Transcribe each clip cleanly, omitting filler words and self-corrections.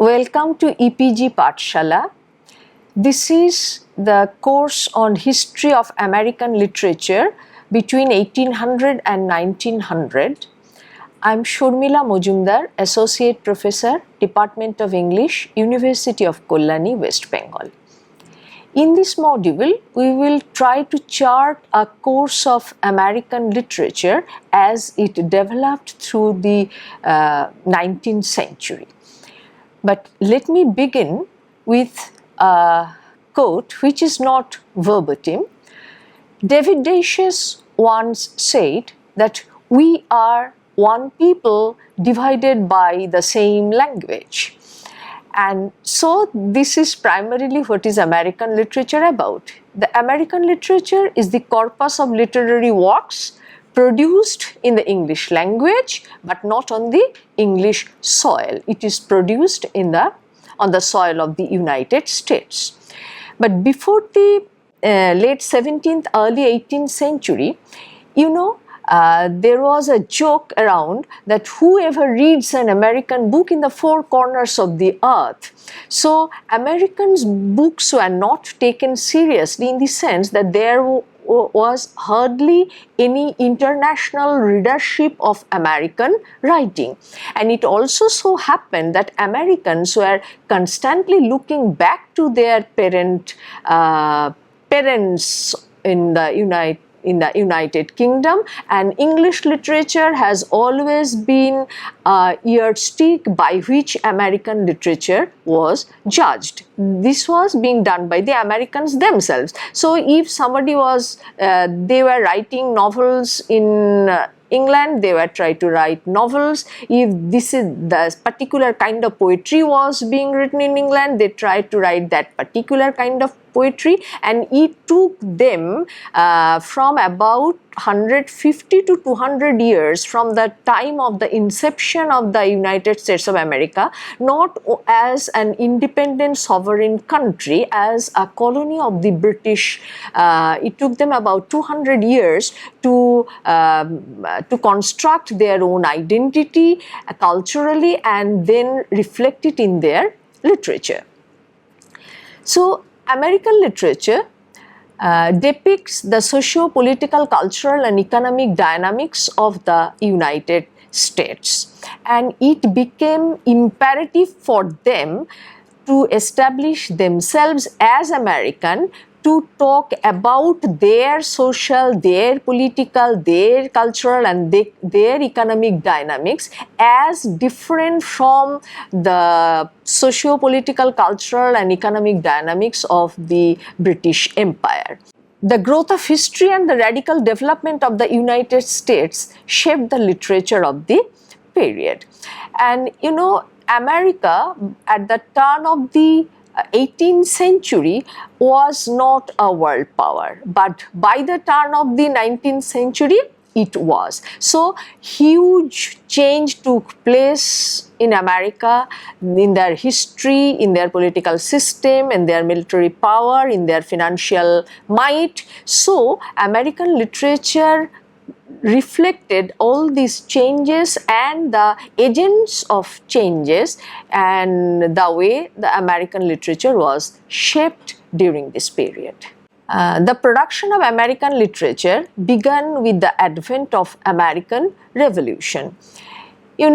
Welcome to EPG Pathshala. This is the course on history of American literature between 1800 and 1900. I'm Shurmila Mojumdar, Associate Professor, Department of English, University of Kalyani, West Bengal. In this module, we will try to chart a course of American literature as it developed through the 19th century. But let me begin with a quote which is not verbatim. David Dacius once said that we are one people divided by the same language. And so this is primarily what is American literature about. The American literature is the corpus of literary works produced in the English language but not on the English soil. It is produced on the soil of the United States. But before the late 17th, early 18th century, there was a joke around that whoever reads an American book in the four corners of the earth. So Americans' books were not taken seriously in the sense that there was hardly any international readership of American writing. And it also so happened that Americans were constantly looking back to their parents in the United Kingdom, and English literature has always been a yardstick by which American literature was judged. This was being done by the Americans themselves. So if somebody they were writing novels in England, they were trying to write novels. If the particular kind of poetry was being written in England, they tried to write that particular kind of poetry, and it took them from about 150 to 200 years from the time of the inception of the United States of America, not as an independent sovereign country, as a colony of the British. It took them about 200 years to construct their own identity culturally and then reflect it in their literature. So American literature depicts the socio-political, cultural and economic dynamics of the United States, and it became imperative for them to establish themselves as American, to talk about their social, their political, their cultural and their economic dynamics as different from the socio-political, cultural and economic dynamics of the British Empire. The growth of history and the radical development of the United States shaped the literature of the period. And America at the turn of the 18th century was not a world power, but by the turn of the 19th century it was. So huge change took place in America, in their history, in their political system, in their military power, in their financial might. So American literature reflected all these changes and the agents of changes and the way the American literature was shaped during this period. The production of American literature began with the advent of American Revolution. We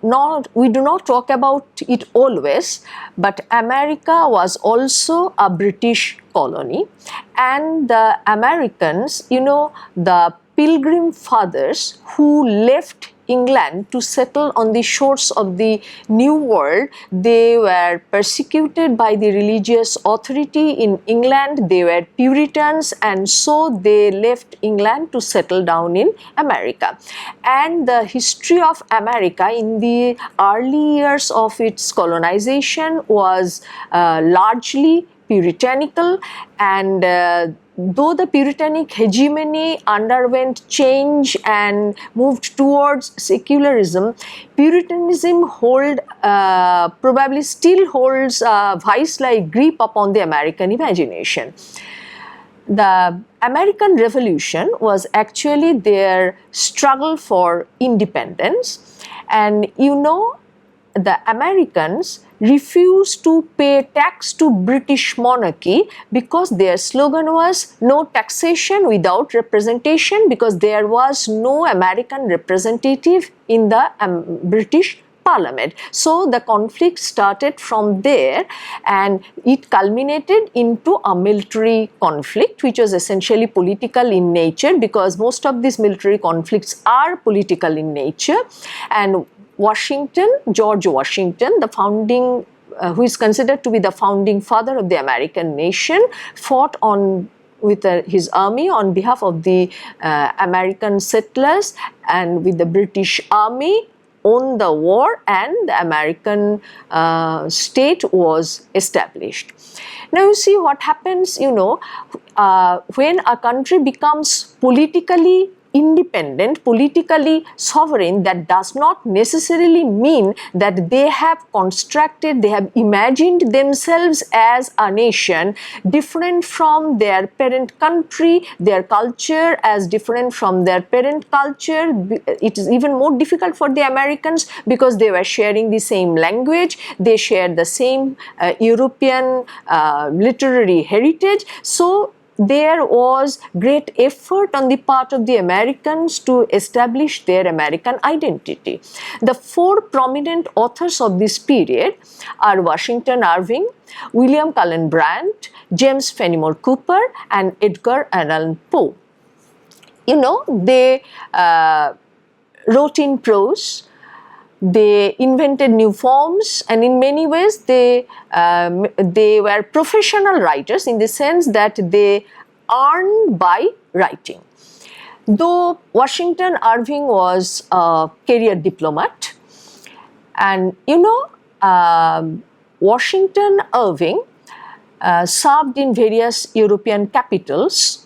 do not talk about it always, but America was also a British colony, and the Americans, the Pilgrim Fathers who left England to settle on the shores of the New World, they were persecuted by the religious authority in England. They were Puritans, and so they left England to settle down in America. And the history of America in the early years of its colonization was largely puritanical, and though the Puritanic hegemony underwent change and moved towards secularism, Puritanism probably still holds a vice-like grip upon the American imagination. The American Revolution was actually their struggle for independence, and the Americans refused to pay tax to British monarchy because their slogan was no taxation without representation, because there was no American representative in the British Parliament. So the conflict started from there, and it culminated into a military conflict, which was essentially political in nature, because most of these military conflicts are political in nature. And George Washington, the founding, who is considered to be the founding father of the American nation, fought on with his army on behalf of the American settlers, and with the British army won the war, and the American state was established. Now you see what happens, when a country becomes politically independent, politically sovereign, that does not necessarily mean that they have imagined themselves as a nation different from their parent country, their culture as different from their parent culture. It is even more difficult for the Americans because they were sharing the same language, they shared the same European literary heritage. So there was great effort on the part of the Americans to establish their American identity. The four prominent authors of this period are Washington Irving, William Cullen Bryant, James Fenimore Cooper, and Edgar Allan Poe. They wrote in prose, they invented new forms, and in many ways they were professional writers, in the sense that they earned by writing. Though Washington Irving was a career diplomat, and Washington Irving served in various European capitals.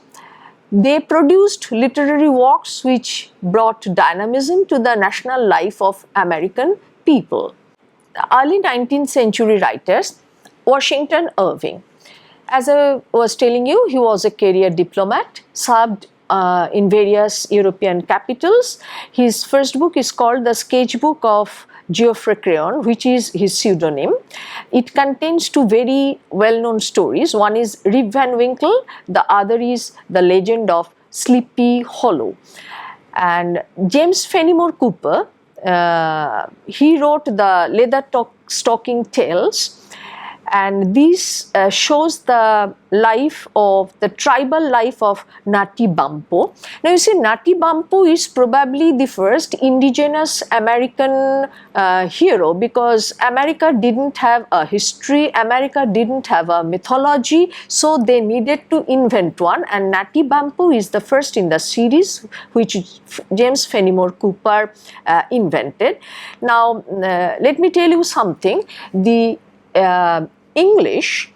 They produced literary works which brought dynamism to the national life of American people. The early 19th century writers, Washington Irving. As I was telling you, he was a career diplomat, served in various European capitals. His first book is called The Sketchbook of Geoffrey Crayon, which is his pseudonym. It contains two very well-known stories. One is Rip Van Winkle, the other is The Legend of Sleepy Hollow. And James Fenimore Cooper, he wrote the Leather Stocking Tales, and this shows the tribal life of Nati Bampo. Now you see, Nati Bampo is probably the first indigenous American hero, because America didn't have a history, America didn't have a mythology, so they needed to invent one, and Nati Bampo is the first in the series which James Fenimore Cooper invented. Now let me tell you something. The English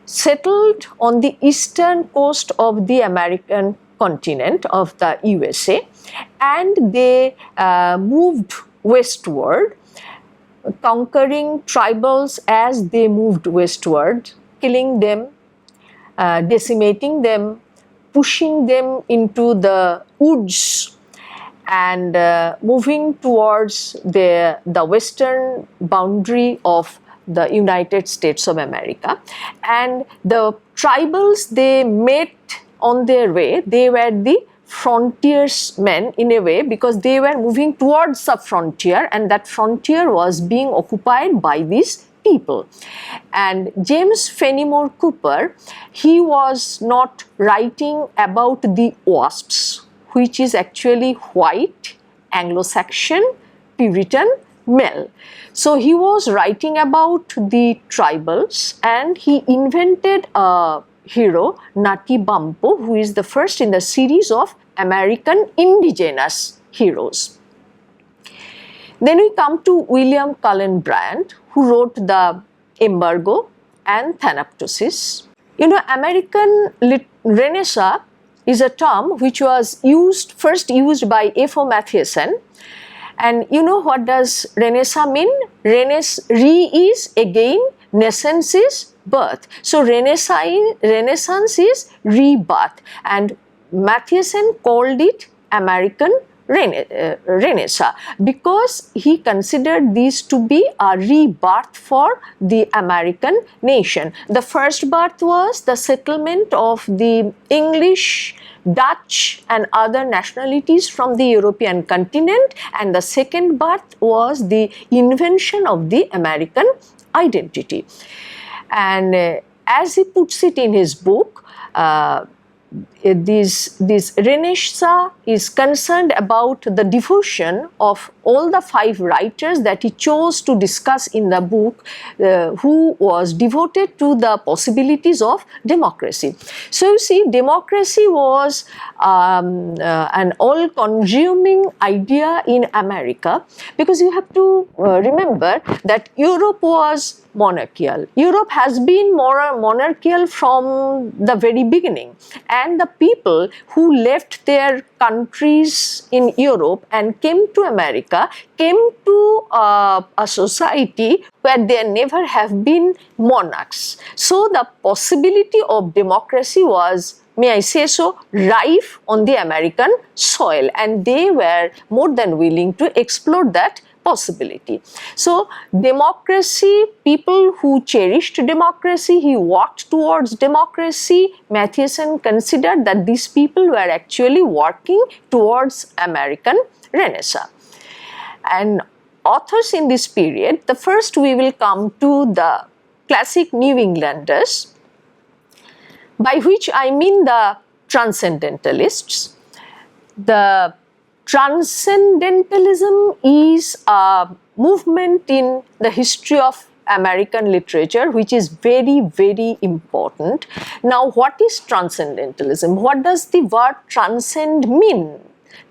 settled on the eastern coast of the American continent of the USA, and they moved westward, conquering tribals as they moved westward, killing them, decimating them, pushing them into the woods, and moving towards the western boundary of the United States of America. And the tribals they met on their way, they were the frontiersmen in a way, because they were moving towards the frontier, and that frontier was being occupied by these people. And James Fenimore Cooper, he was not writing about the wasps, which is actually white, Anglo-Saxon, Puritan, male. So he was writing about the tribals, and he invented a hero, Nati Bampo, who is the first in the series of American indigenous heroes. Then we come to William Cullen Bryant, who wrote The Embargo and Thanatopsis. American Renaissance is a term which was first used by F.O. Matthiessen. And what does Renaissance mean? Re is again, naissance is birth. So Renaissance is rebirth, and Matthiessen called it American Renaissance, because he considered these to be a rebirth for the American nation. The first birth was the settlement of the English, Dutch and other nationalities from the European continent, and the second birth was the invention of the American identity. And as he puts it in his book, this Renaissance is concerned about the devotion of all the 5 writers that he chose to discuss in the book, who was devoted to the possibilities of democracy. So you see, democracy was an all-consuming idea in America, because you have to remember that Europe was monarchical. Europe has been more monarchical from the very beginning, and the people who left their countries in Europe and came to America came to a society where there never have been monarchs. So the possibility of democracy was, may I say so, rife on the American soil, and they were more than willing to explore that possibility. So democracy, people who cherished democracy, he walked towards democracy. Matthiessen considered that these people were actually working towards American Renaissance. And authors in this period, the first we will come to the classic New Englanders, by which I mean the transcendentalists. The Transcendentalism is a movement in the history of American literature which is very, very important. Now, what is transcendentalism? What does the word transcend mean?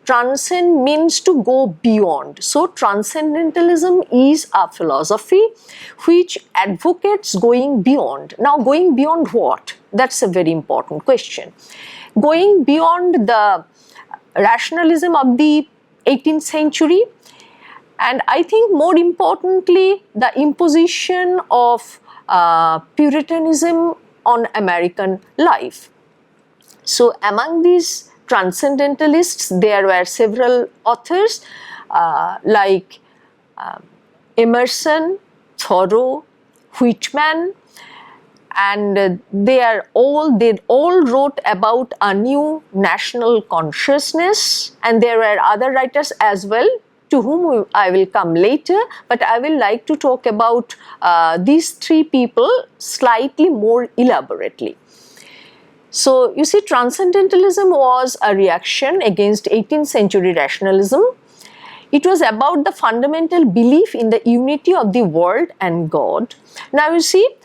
Transcend means to go beyond. So, transcendentalism is a philosophy which advocates going beyond. Now, going beyond what? That's a very important question. Going beyond the rationalism of the 18th century, and I think more importantly the imposition of Puritanism on American life. So among these transcendentalists there were several authors like Emerson, Thoreau, Whitman, and they all wrote about a new national consciousness, and there were other writers as well to whom I will come later, but I will like to talk about these 3 people slightly more elaborately. So you see, transcendentalism was a reaction against 18th century rationalism. It was about the fundamental belief in the unity of the world and God. Now you see,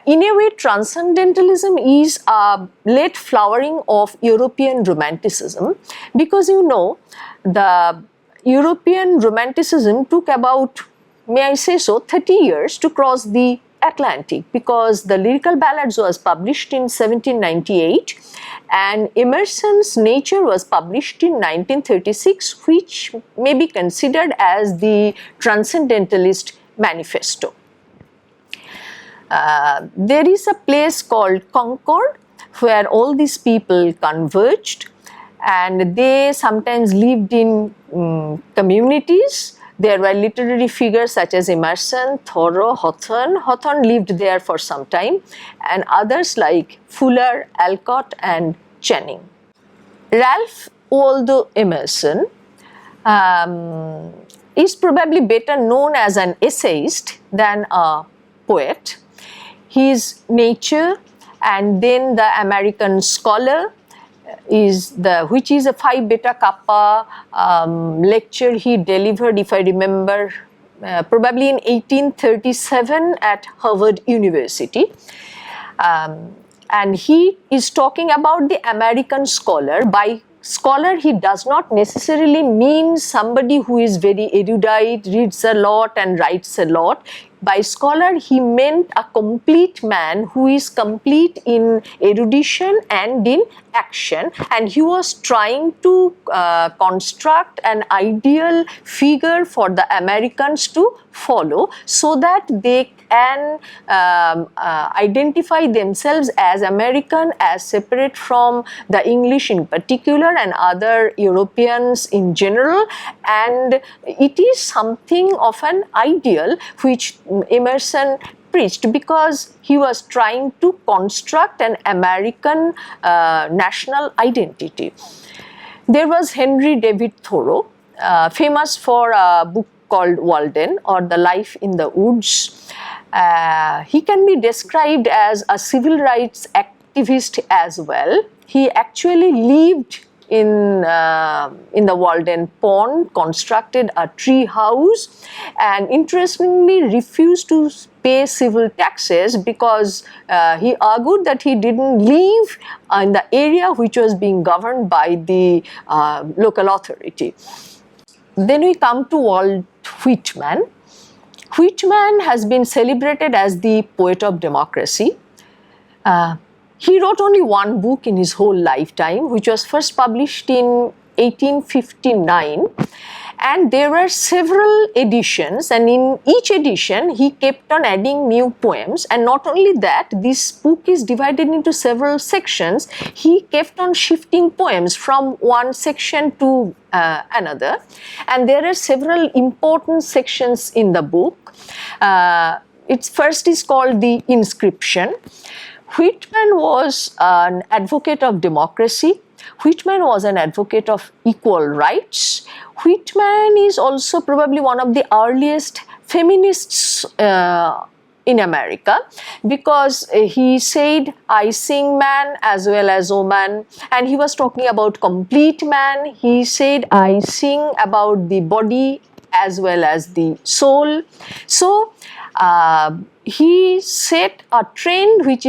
in a way, transcendentalism is a late flowering of European Romanticism, because you know the European Romanticism took about, may I say so, 30 years to cross the Atlantic, because the Lyrical Ballads was published in 1798 and Emerson's Nature was published in 1936, which may be considered as the Transcendentalist Manifesto. There is a place called Concord where all these people converged, and they sometimes lived in communities. There were literary figures such as Emerson, Thoreau, Hawthorne. Hawthorne lived there for some time, and others like Fuller, Alcott and Channing. Ralph Waldo Emerson is probably better known as an essayist than a poet. His Nature and then the American Scholar which is a Phi Beta Kappa lecture he delivered, if I remember, probably in 1837 at Harvard University. And he is talking about the American scholar. By scholar, he does not necessarily mean somebody who is very erudite, reads a lot and writes a lot. By scholar, he meant a complete man who is complete in erudition and in action, and he was trying to construct an ideal figure for the Americans to follow so that they can identify themselves as American, as separate from the English in particular and other Europeans in general. And it is something of an ideal which Emerson preached, because he was trying to construct an American national identity. There was Henry David Thoreau, famous for a book called Walden, or The Life in the Woods. He can be described as a civil rights activist as well. He actually lived in the Walden Pond, constructed a tree house, and interestingly refused to pay civil taxes because he argued that he didn't live in the area which was being governed by the local authority. Then we come to Walt Whitman. Whitman has been celebrated as the poet of democracy. He wrote only one book in his whole lifetime, which was first published in 1859. And there were several editions, and in each edition he kept on adding new poems. And not only that, this book is divided into several sections. He kept on shifting poems from one section to another. And there are several important sections in the book. Its first is called The Inscription. Whitman was an advocate of democracy. Whitman was an advocate of equal rights. Whitman is also probably one of the earliest feminists in America, because he said, I sing man as well as woman, and he was talking about complete man. He said, I sing about the body as well as the soul. So he set a trend which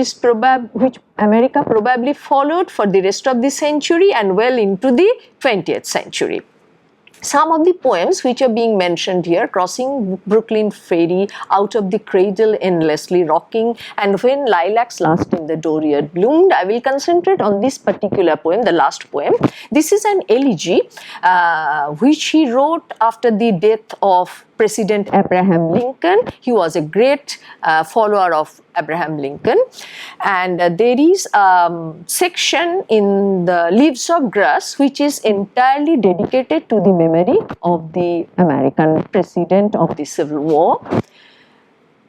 America probably followed for the rest of the century and well into the 20th century. Some of the poems which are being mentioned here: Crossing Brooklyn Ferry, Out of the Cradle, Endlessly Rocking, and When Lilacs Last in the Dooryard Bloomed. I will concentrate on this particular poem, the last poem. This is an elegy which he wrote after the death of President Abraham Lincoln. He was a great follower of Abraham Lincoln, and there is a section in the Leaves of Grass which is entirely dedicated to the memory of the American president of the Civil War.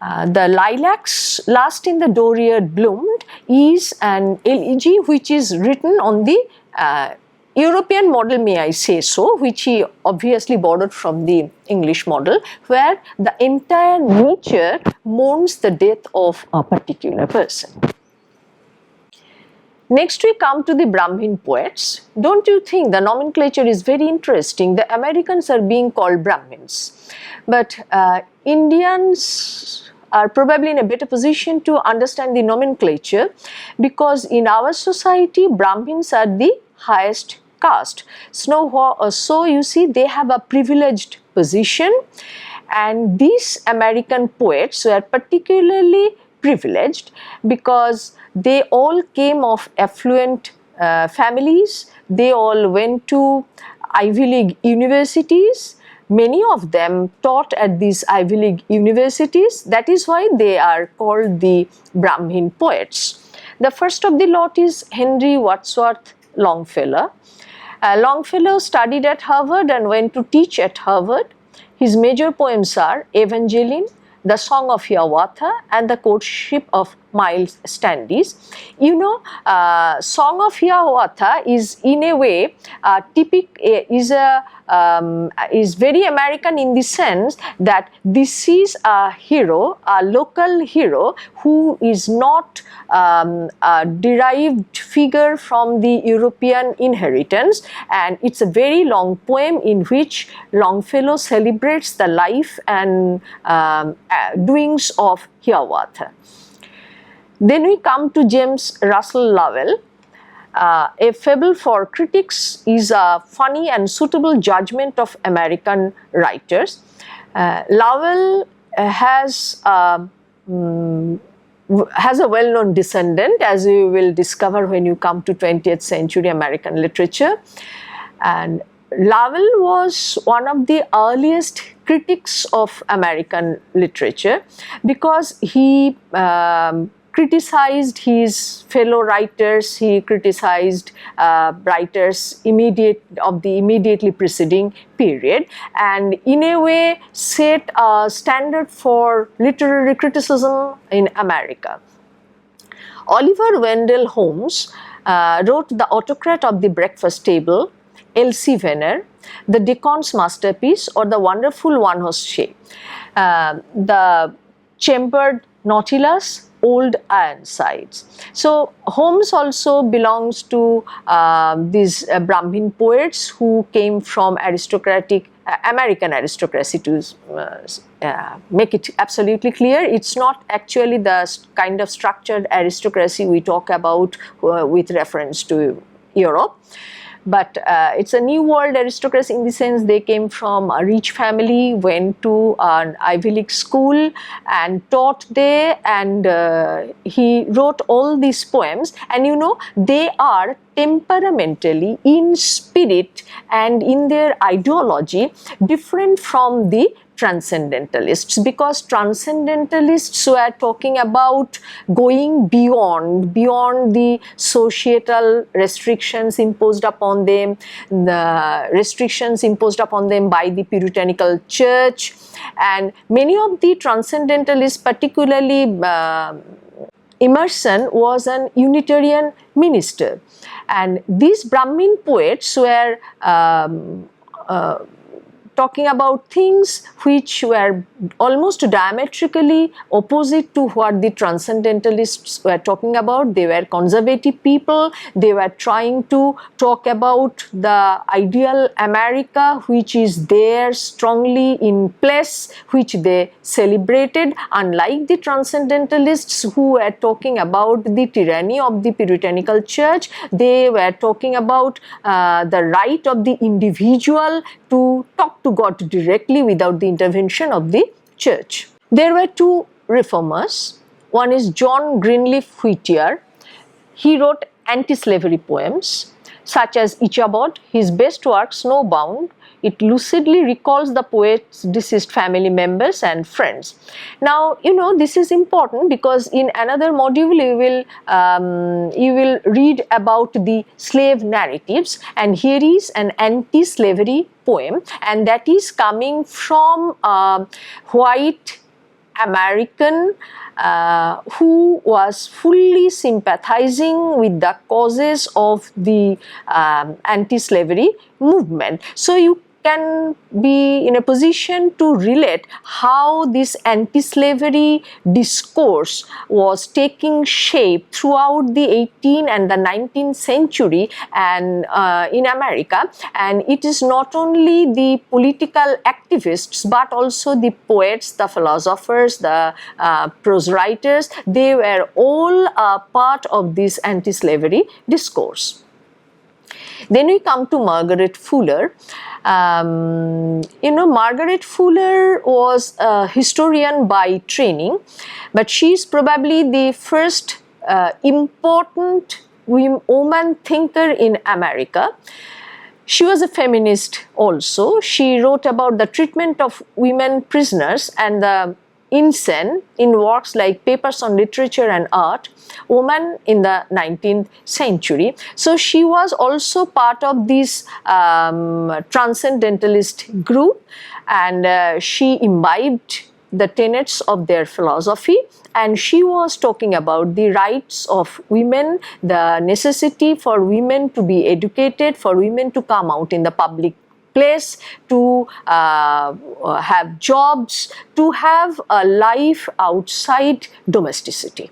The Lilacs Last in the Dooryard Bloomed is an elegy which is written on the European model, may I say so, which he obviously borrowed from the English model, where the entire nature mourns the death of a particular person. Next we come to the Brahmin poets. Don't you think the nomenclature is very interesting? The Americans are being called Brahmins, but Indians are probably in a better position to understand the nomenclature, because in our society Brahmins are the highest caste. So you see, they have a privileged position, and these American poets were particularly privileged because they all came of affluent families. They all went to Ivy League universities. Many of them taught at these Ivy League universities. That is why they are called the Brahmin poets. The first of the lot is Henry Wadsworth Longfellow. Longfellow studied at Harvard and went to teach at Harvard. His major poems are Evangeline, The Song of Hiawatha, and The Courtship of Miles Standish. You know, Song of Hiawatha is in a way is very American in the sense that this is a hero, a local hero who is not a derived figure from the European inheritance, and it's a very long poem in which Longfellow celebrates the life and doings of Hiawatha. Then we come to James Russell Lowell. A Fable for Critics is a funny and suitable judgment of American writers. Lowell has a well-known descendant, as you will discover when you come to 20th century American literature. And Lowell was one of the earliest critics of American literature because he criticized his fellow writers, he criticized writers of the immediately preceding period, and in a way set a standard for literary criticism in America. Oliver Wendell Holmes wrote The Autocrat of the Breakfast Table, Elsie Venner, The Deacon's Masterpiece, or The Wonderful One-Horse Shay, The Chambered Nautilus, Old Ironsides. So Holmes also belongs to these Brahmin poets who came from aristocratic American aristocracy. To make it absolutely clear, it's not actually the kind of structured aristocracy we talk about with reference to Europe. But it's a New World aristocracy in the sense they came from a rich family, went to an Ivy League school and taught there, and he wrote all these poems, and you know, they are temperamentally, in spirit and in their ideology, different from the transcendentalists, because transcendentalists were talking about going beyond the societal restrictions imposed upon them, the restrictions imposed upon them by the puritanical church. And many of the transcendentalists, particularly Emerson, was an Unitarian minister, and these Brahmin poets were talking about things which were almost diametrically opposite to what the transcendentalists were talking about. They were conservative people. They were trying to talk about the ideal America which is there strongly in place, which they celebrated, unlike the transcendentalists who were talking about the tyranny of the puritanical church. They were talking about the right of the individual to talk to God directly without the intervention of the church. There were two reformers. One is John Greenleaf Whittier. He wrote anti-slavery poems such as Ichabod, his best work, Snowbound. It lucidly recalls the poet's deceased family members and friends. Now, you know, this is important because in another module you will read about the slave narratives, and here is an anti-slavery poem, and that is coming from white American who was fully sympathizing with the causes of the anti-slavery movement. So you can be in a position to relate how this anti-slavery discourse was taking shape throughout the 18th and the 19th century and in America. And it is not only the political activists but also the poets, the philosophers, the prose writers. They were all part of this anti-slavery discourse. Then we come to Margaret Fuller. You know, Margaret Fuller was a historian by training, but she is probably the first important woman thinker in America. She was a feminist also. She wrote about the treatment of women prisoners and the insane in works like Papers on Literature and Art, Woman in the 19th Century. So she was also part of this transcendentalist group, and she imbibed the tenets of their philosophy, and she was talking about the rights of women, the necessity for women to be educated, for women to come out in the public place, to have jobs, to have a life outside domesticity.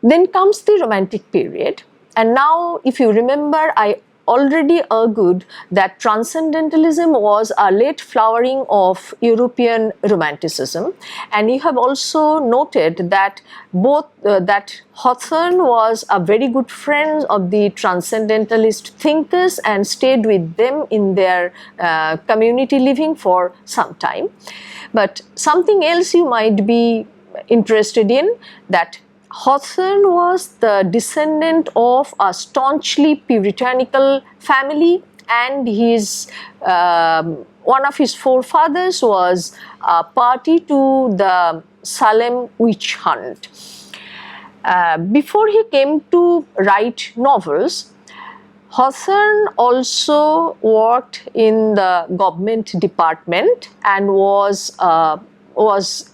Then comes the Romantic period, and now if you remember, I already argued that transcendentalism was a late flowering of European Romanticism, and you have also noted that that Hawthorne was a very good friend of the transcendentalist thinkers and stayed with them in their community living for some time. But something else you might be interested in, that Hawthorne was the descendant of a staunchly puritanical family, and his one of his forefathers was a party to the Salem witch hunt. Before he came to write novels, Hawthorne also worked in the government department and was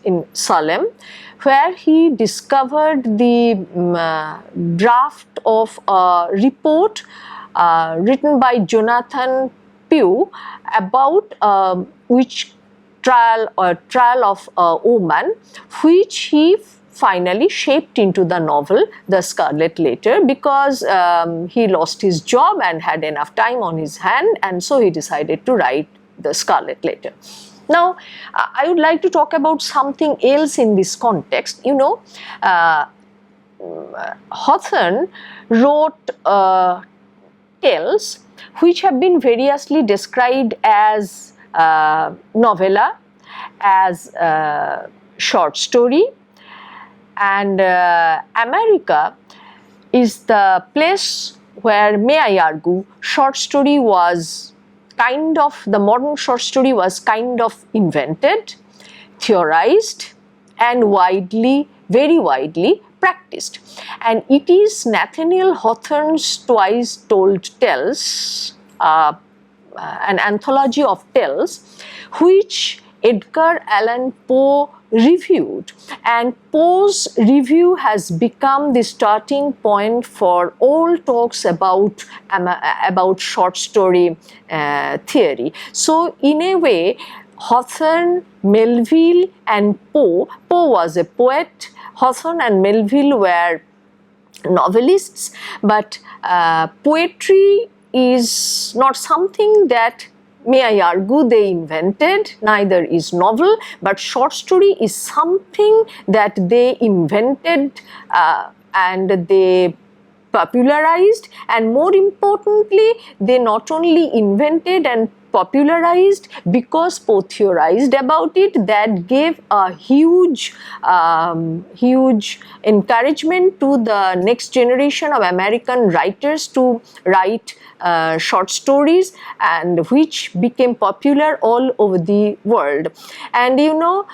in Salem, where he discovered the draft of a report written by Jonathan Pugh about witch trial of a woman, which he finally shaped into the novel The Scarlet Letter, because he lost his job and had enough time on his hand, and so he decided to write The Scarlet Letter. Now, I would like to talk about something else in this context. You know, Hawthorne wrote tales which have been variously described as novella, as short story, and America is the place where, may I argue, short story was the modern short story was kind of invented, theorized, and very widely practiced. And it is Nathaniel Hawthorne's Twice Told Tales, an anthology of tales, which Edgar Allan Poe reviewed, and Poe's review has become the starting point for all talks about short story theory. So in a way, Hawthorne, Melville and Poe was a poet, Hawthorne and Melville were novelists, but poetry is not something that, may I argue, they invented, neither is novel, but short story is something that they invented and they popularized, and more importantly, they not only invented and popularized because Poe theorized about it, that gave a huge encouragement to the next generation of American writers to write short stories, and which became popular all over the world. And you know,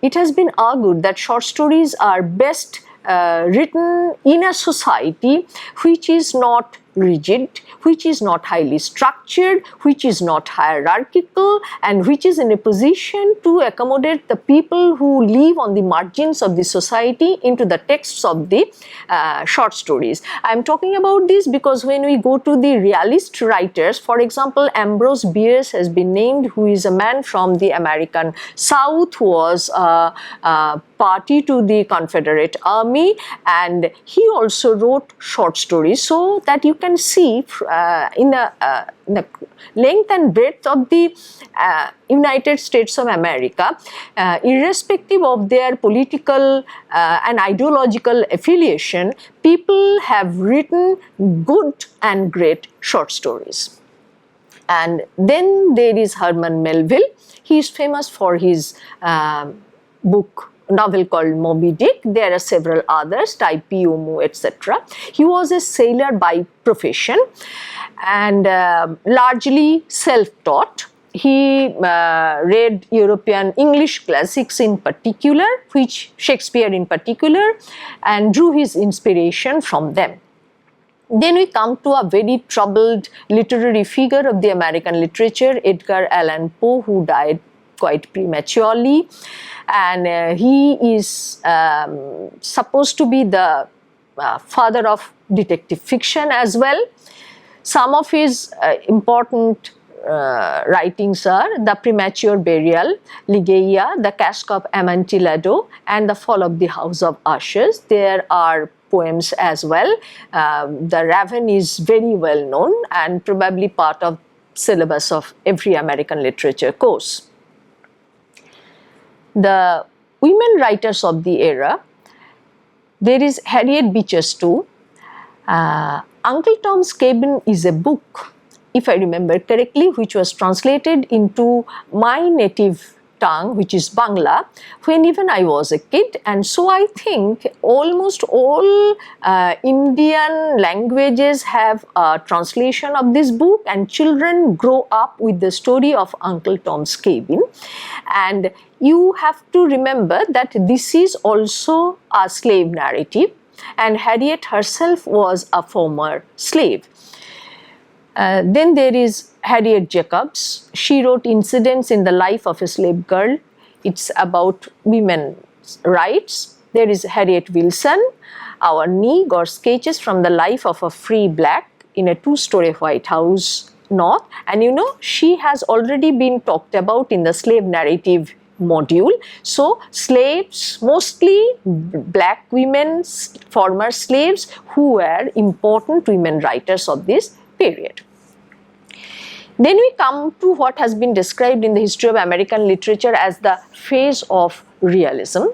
it has been argued that short stories are best written in a society which is not rigid, which is not highly structured, which is not hierarchical, and which is in a position to accommodate the people who live on the margins of the society into the texts of the short stories. I am talking about this because when we go to the realist writers, for example, Ambrose Bierce has been named, who is a man from the American South, who was party to the Confederate Army, and he also wrote short stories, so that you can see in the length and breadth of the United States of America, irrespective of their political and ideological affiliation, people have written good and great short stories. And then there is Herman Melville. He is famous for his novel called Moby Dick. There are several others, Typee Umu, etc. He was a sailor by profession and largely self-taught. He read European English classics in particular, which Shakespeare in particular, and drew his inspiration from them. Then we come to a very troubled literary figure of the American literature, Edgar Allan Poe, who died quite prematurely, and he is supposed to be the father of detective fiction as well. Some of his important writings are The Premature Burial, Ligeia, The Cask of Amontillado, and The Fall of the House of Usher. There are poems as well. The Raven is very well known and probably part of syllabus of every American literature course. The women writers of the era, there is Harriet Beecher Stowe. Uncle Tom's Cabin is a book, if I remember correctly, which was translated into my native tongue, which is Bangla, when even I was a kid. And so I think almost all Indian languages have a translation of this book, and children grow up with the story of Uncle Tom's Cabin. And you have to remember that this is also a slave narrative, and Harriet herself was a former slave. Then there is Harriet Jacobs. She wrote Incidents in the Life of a Slave Girl. It's about women's rights. There is Harriet Wilson, Our Nig, or Sketches from the Life of a Free Black in a two-story White House North. And you know, she has already been talked about in the slave narrative module. So slaves, mostly black women, former slaves, who were important women writers of this period. Then we come to what has been described in the history of American literature as the phase of realism.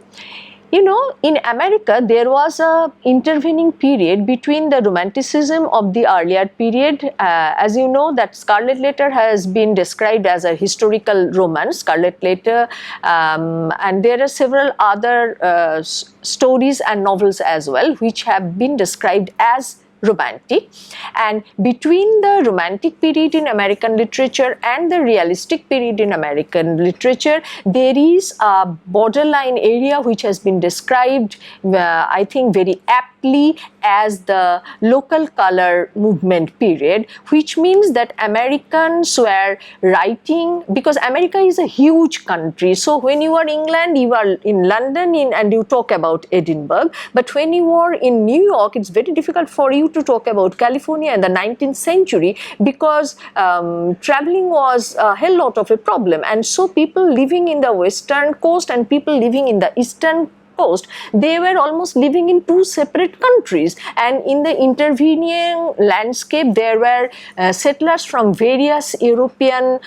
You know, in America, there was a intervening period between the romanticism of the earlier period. As you know, that Scarlet Letter has been described as a historical romance, Scarlet Letter, and there are several other stories and novels as well, which have been described as romantic. And between the romantic period in American literature and the realistic period in American literature, there is a borderline area which has been described, I think, very aptly as the local color movement period, which means that Americans were writing, because America is a huge country. So when you are in England, you are in London and you talk about Edinburgh. But when you are in New York, it's very difficult for you to talk about California in the 19th century, because traveling was a hell lot of a problem. And so people living in the western coast and people living in the eastern coast, they were almost living in two separate countries, and in the intervening landscape there were settlers from various European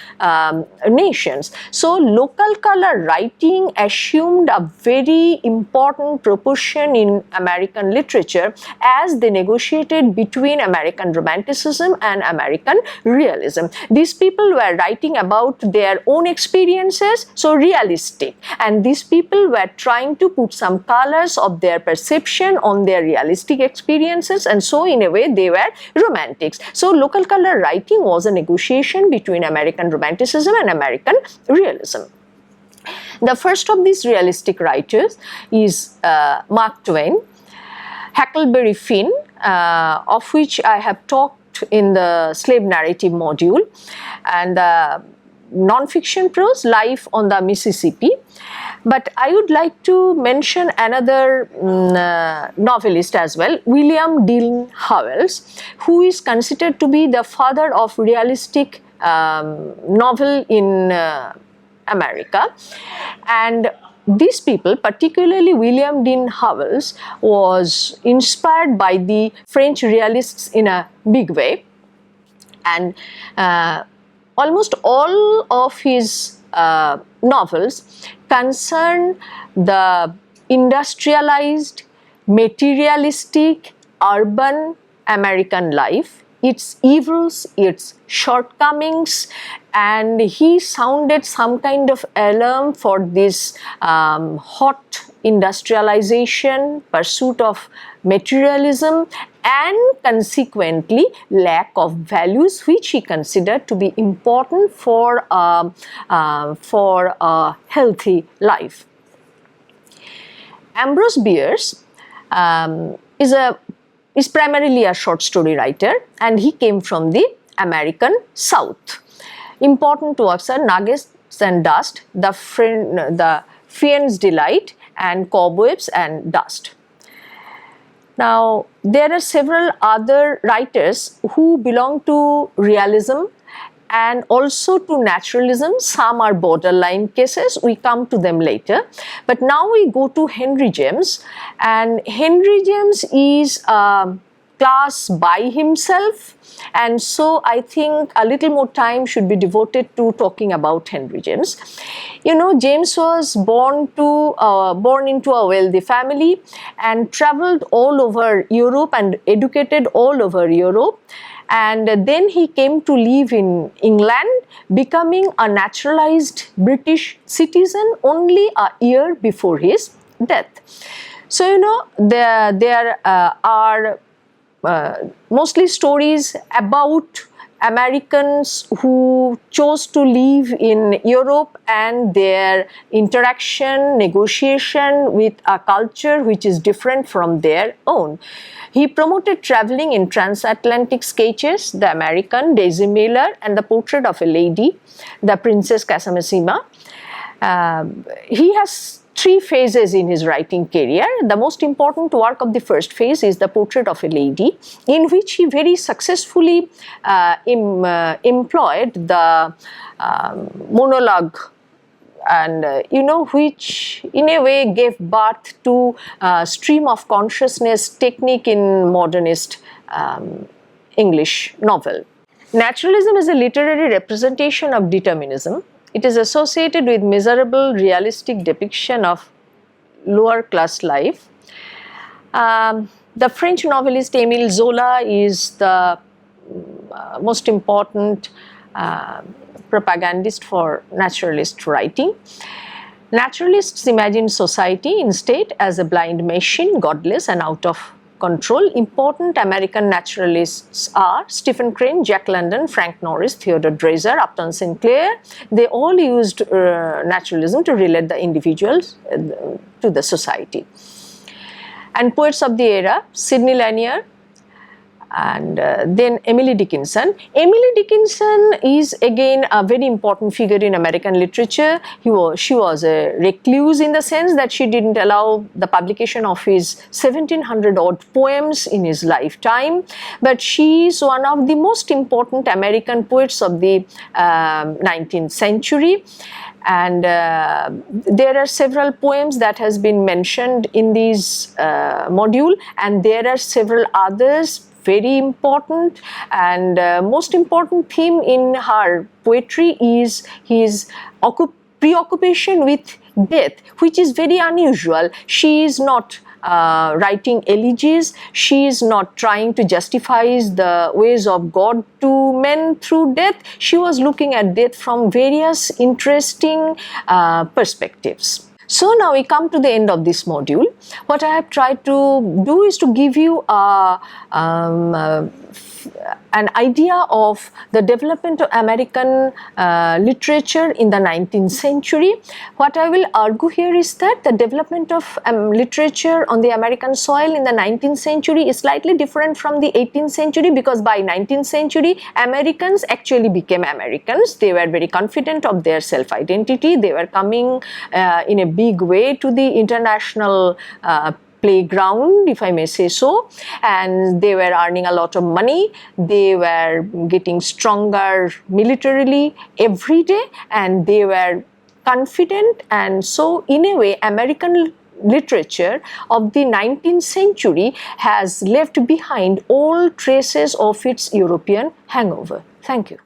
nations. So local color writing assumed a very important proportion in American literature as they negotiated between American Romanticism and American Realism. These people were writing about their own experiences, so realistic, and these people were trying to put some colors of their perception on their realistic experiences, and so in a way they were romantics. So local color writing was a negotiation between American Romanticism and American Realism. The first of these realistic writers is Mark Twain. Huckleberry Finn, of which I have talked in the slave narrative module, and non-fiction prose, Life on the Mississippi. But I would like to mention another novelist as well, William Dean Howells, who is considered to be the father of realistic novel in America. And these people, particularly William Dean Howells, was inspired by the French realists in a big way. And almost all of his novels concern the industrialized, materialistic, urban American life, its evils, its shortcomings, and he sounded some kind of alarm for this hot industrialization, pursuit of materialism, and consequently lack of values which he considered to be important for a healthy life. Ambrose Bierce is primarily a short story writer, and he came from the American South. Important works are Nuggets and Dust, The Fiend's Delight, and Cobwebs and Dust. Now, there are several other writers who belong to realism and also to naturalism. Some are borderline cases, we come to them later. But now we go to Henry James, and Henry James is a class by himself, and so I think a little more time should be devoted to talking about Henry James. You know, James was born into a wealthy family and traveled all over Europe and educated all over Europe. And then he came to live in England, becoming a naturalized British citizen only a year before his death. So, you know, there are mostly stories about Americans who chose to live in Europe and their interaction, negotiation with a culture which is different from their own. He promoted traveling in transatlantic sketches, The American, Daisy Miller, and The Portrait of a Lady, The Princess Casamassima. He has 3 phases in his writing career. The most important work of the first phase is The Portrait of a Lady, in which he very successfully employed the monologue, and which in a way gave birth to stream of consciousness technique in modernist English novel. Naturalism is a literary representation of determinism. It is associated with miserable realistic depiction of lower class life. The French novelist Émile Zola is the most important propagandist for naturalist writing. Naturalists imagine society instead as a blind machine, godless and out of control. Important American naturalists are Stephen Crane, Jack London, Frank Norris, Theodore Dreiser, Upton Sinclair. They all used naturalism to relate the individuals to the society. And poets of the era, Sidney Lanier, and then Emily Dickinson. Emily Dickinson is again a very important figure in American literature. She was a recluse in the sense that she didn't allow the publication of his 1700 odd poems in his lifetime, but she is one of the most important American poets of the 19th century. And there are several poems that has been mentioned in this module, and there are several others very important, and most important theme in her poetry is his preoccupation with death, which is very unusual. She is not writing elegies, she is not trying to justify the ways of God to men through death. She was looking at death from various interesting perspectives. So now we come to the end of this module. What I have tried to do is to give you an idea of the development of American literature in the 19th century. What I will argue here is that the development of literature on the American soil in the 19th century is slightly different from the 18th century, because by 19th century Americans actually became Americans. They were very confident of their self-identity. They were coming in a big way to the international playground, if I may say so, and they were earning a lot of money. They were getting stronger militarily every day, and they were confident. And so in a way, American literature of the 19th century has left behind all traces of its European hangover. Thank you.